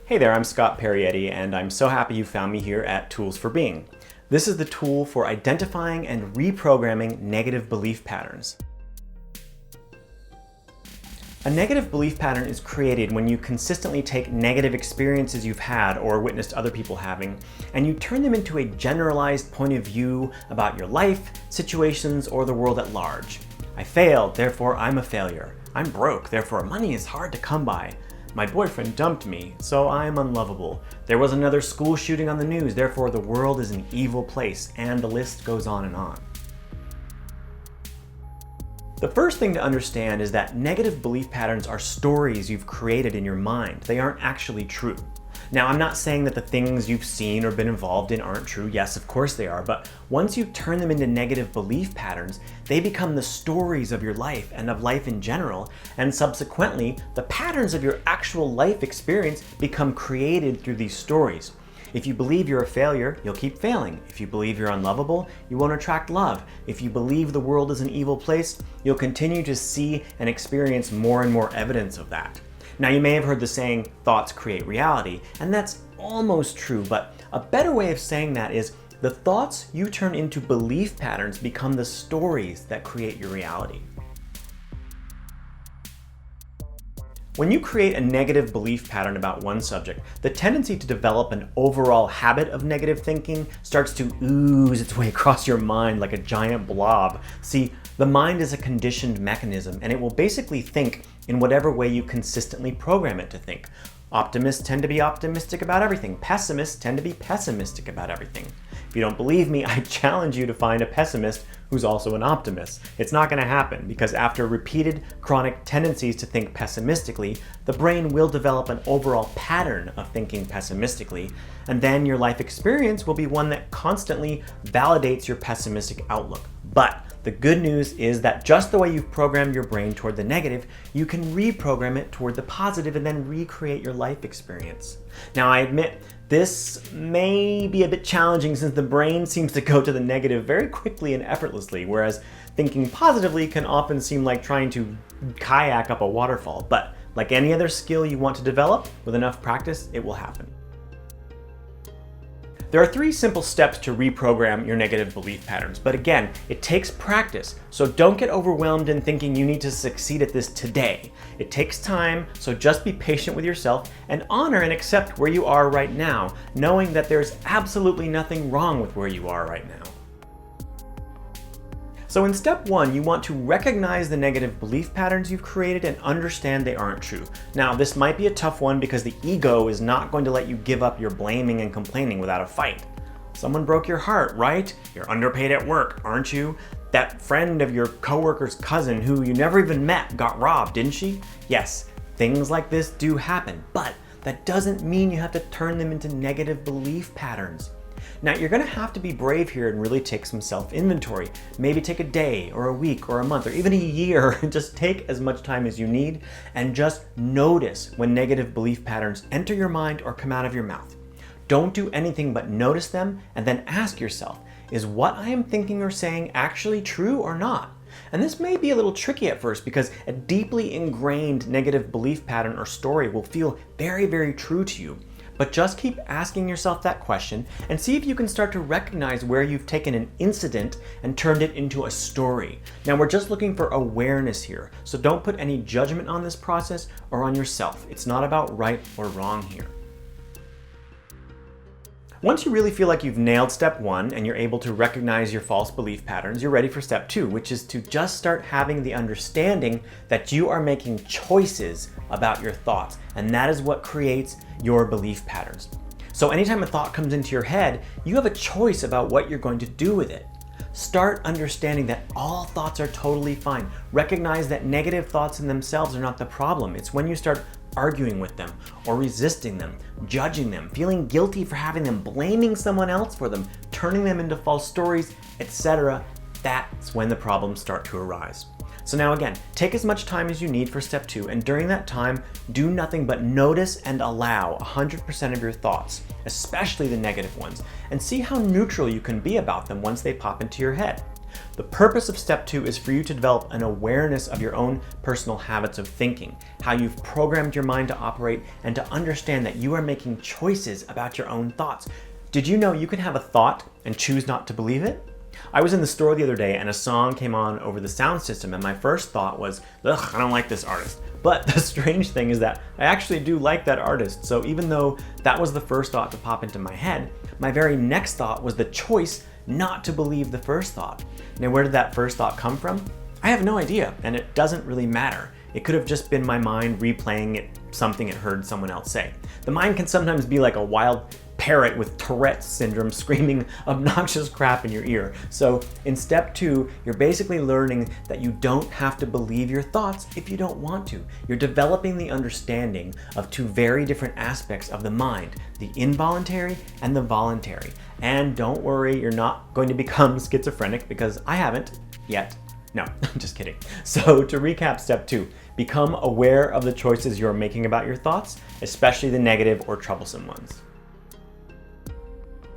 Hey there, I'm Scott Parietti, and I'm so happy you found me here at Tools for Being. This is the tool for identifying and reprogramming negative belief patterns. A negative belief pattern is created when you consistently take negative experiences you've had or witnessed other people having, and you turn them into a generalized point of view about your life, situations, or the world at large. I failed, therefore I'm a failure. I'm broke, therefore money is hard to come by. My boyfriend dumped me, so I'm unlovable. There was another school shooting on the news, therefore the world is an evil place, and the list goes on and on. The first thing to understand is that negative belief patterns are stories you've created in your mind. They aren't actually true. Now, I'm not saying that the things you've seen or been involved in aren't true. Yes, of course they are, but once you turn them into negative belief patterns, they become the stories of your life and of life in general, and subsequently, the patterns of your actual life experience become created through these stories. If you believe you're a failure, you'll keep failing. If you believe you're unlovable, you won't attract love. If you believe the world is an evil place, you'll continue to see and experience more and more evidence of that. Now, you may have heard the saying, thoughts create reality, and that's almost true, but a better way of saying that is the thoughts you turn into belief patterns become the stories that create your reality. When you create a negative belief pattern about one subject, the tendency to develop an overall habit of negative thinking starts to ooze its way across your mind like a giant blob. See, the mind is a conditioned mechanism, and it will basically think in whatever way you consistently program it to think. Optimists tend to be optimistic about everything. Pessimists tend to be pessimistic about everything. If you don't believe me, I challenge you to find a pessimist who's also an optimist. It's not going to happen because after repeated chronic tendencies to think pessimistically, the brain will develop an overall pattern of thinking pessimistically, and then your life experience will be one that constantly validates your pessimistic outlook. But the good news is that just the way you've programmed your brain toward the negative, you can reprogram it toward the positive and then recreate your life experience. Now, I admit this may be a bit challenging since the brain seems to go to the negative very quickly and effortlessly, whereas thinking positively can often seem like trying to kayak up a waterfall. But like any other skill you want to develop, with enough practice, it will happen. There are 3 simple steps to reprogram your negative belief patterns, but again, it takes practice, so don't get overwhelmed in thinking you need to succeed at this today. It takes time, so just be patient with yourself and honor and accept where you are right now, knowing that there's absolutely nothing wrong with where you are right now. So in step 1, you want to recognize the negative belief patterns you've created and understand they aren't true. Now, this might be a tough one because the ego is not going to let you give up your blaming and complaining without a fight. Someone broke your heart, right? You're underpaid at work, aren't you? That friend of your coworker's cousin who you never even met got robbed, didn't she? Yes, things like this do happen, but that doesn't mean you have to turn them into negative belief patterns. Now, you're going to have to be brave here and really take some self-inventory. Maybe take a day or a week or a month or even a year. Just take as much time as you need and just notice when negative belief patterns enter your mind or come out of your mouth. Don't do anything but notice them and then ask yourself, is what I am thinking or saying actually true or not? And this may be a little tricky at first because a deeply ingrained negative belief pattern or story will feel very, very true to you. But just keep asking yourself that question and see if you can start to recognize where you've taken an incident and turned it into a story. Now, we're just looking for awareness here, so don't put any judgment on this process or on yourself. It's not about right or wrong here. Once you really feel like you've nailed step 1 and you're able to recognize your false belief patterns, you're ready for step 2, which is to just start having the understanding that you are making choices about your thoughts, and that is what creates your belief patterns. So anytime a thought comes into your head, you have a choice about what you're going to do with it. Start understanding that all thoughts are totally fine. Recognize that negative thoughts in themselves are not the problem. It's when you start arguing with them or resisting them, judging them, feeling guilty for having them, blaming someone else for them, turning them into false stories, etc. That's when the problems start to arise. So now again, take as much time as you need for step 2, and during that time, do nothing but notice and allow 100% of your thoughts, especially the negative ones, and see how neutral you can be about them once they pop into your head. The purpose of step 2 is for you to develop an awareness of your own personal habits of thinking, how you've programmed your mind to operate, and to understand that you are making choices about your own thoughts. Did you know you can have a thought and choose not to believe it? I was in the store the other day and a song came on over the sound system, and my first thought was, ugh, I don't like this artist. But the strange thing is that I actually do like that artist. So even though that was the first thought to pop into my head, my very next thought was the choice not to believe the first thought. Now, where did that first thought come from? I have no idea, and it doesn't really matter. It could have just been my mind replaying something it heard someone else say. The mind can sometimes be like a wild parrot with Tourette's syndrome screaming obnoxious crap in your ear. So in step 2, you're basically learning that you don't have to believe your thoughts if you don't want to. You're developing the understanding of 2 very different aspects of the mind, the involuntary and the voluntary. And don't worry, you're not going to become schizophrenic, because I haven't yet. No, I'm just kidding. So to recap step 2, become aware of the choices you're making about your thoughts, especially the negative or troublesome ones.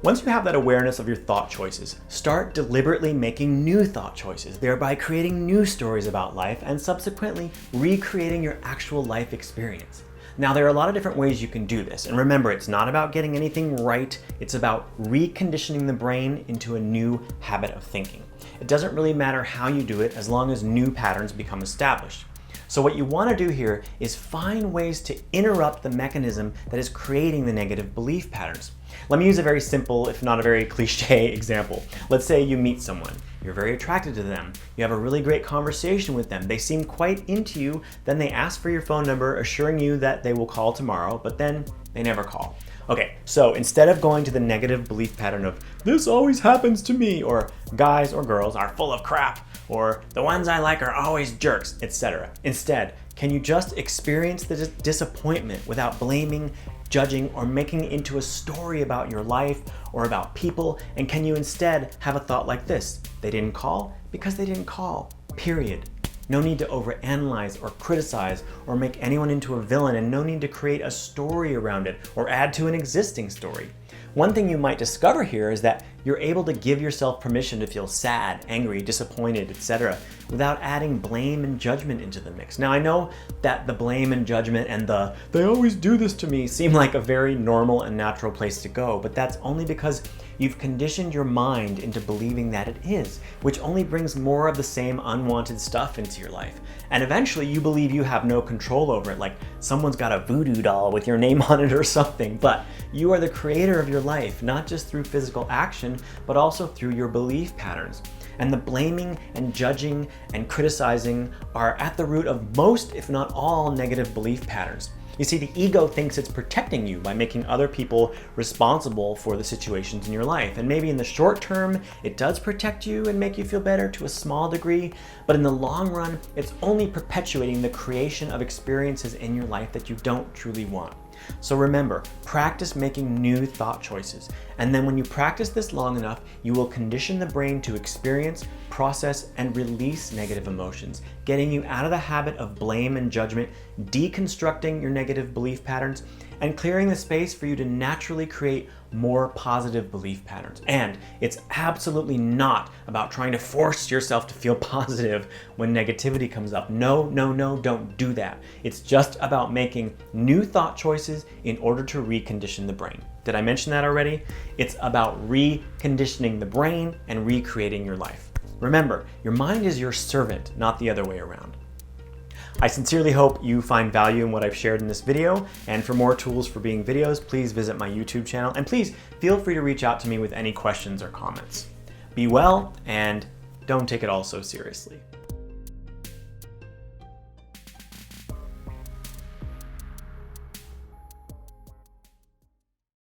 Once you have that awareness of your thought choices, start deliberately making new thought choices, thereby creating new stories about life and subsequently recreating your actual life experience. Now, there are a lot of different ways you can do this, and remember, it's not about getting anything right, it's about reconditioning the brain into a new habit of thinking. It doesn't really matter how you do it as long as new patterns become established. So what you want to do here is find ways to interrupt the mechanism that is creating the negative belief patterns. Let me use a very simple, if not a very cliche example. Let's say you meet someone. You're very attracted to them. You have a really great conversation with them. They seem quite into you. Then they ask for your phone number, assuring you that they will call tomorrow, but then they never call. Okay, so instead of going to the negative belief pattern of, this always happens to me, or guys or girls are full of crap, or the ones I like are always jerks, etc. Instead, can you just experience the disappointment without blaming, judging, or making it into a story about your life or about people? And can you instead have a thought like this: they didn't call because they didn't call, period. No need to overanalyze or criticize or make anyone into a villain, and no need to create a story around it or add to an existing story. One thing you might discover here is that you're able to give yourself permission to feel sad, angry, disappointed, etc., without adding blame and judgment into the mix. Now, I know that the blame and judgment and the "they always do this to me" seem like a very normal and natural place to go, but that's only because you've conditioned your mind into believing that it is, which only brings more of the same unwanted stuff into your life. And eventually you believe you have no control over it, like someone's got a voodoo doll with your name on it or something. But you are the creator of your life, not just through physical action, but also through your belief patterns. And the blaming and judging and criticizing are at the root of most, if not all, negative belief patterns. You see, the ego thinks it's protecting you by making other people responsible for the situations in your life. And maybe in the short term, it does protect you and make you feel better to a small degree, but in the long run, it's only perpetuating the creation of experiences in your life that you don't truly want. So remember, practice making new thought choices. And then when you practice this long enough, you will condition the brain to experience, process, and release negative emotions, getting you out of the habit of blame and judgment, deconstructing your negative belief patterns, and clearing the space for you to naturally create more positive belief patterns. And it's absolutely not about trying to force yourself to feel positive when negativity comes up. No, don't do that. It's just about making new thought choices in order to recondition the brain. Did I mention that already? It's about reconditioning the brain and recreating your life. Remember, your mind is your servant, not the other way around. I sincerely hope you find value in what I've shared in this video, and for more tools for being videos, please visit my YouTube channel, and please feel free to reach out to me with any questions or comments. Be well, and don't take it all so seriously.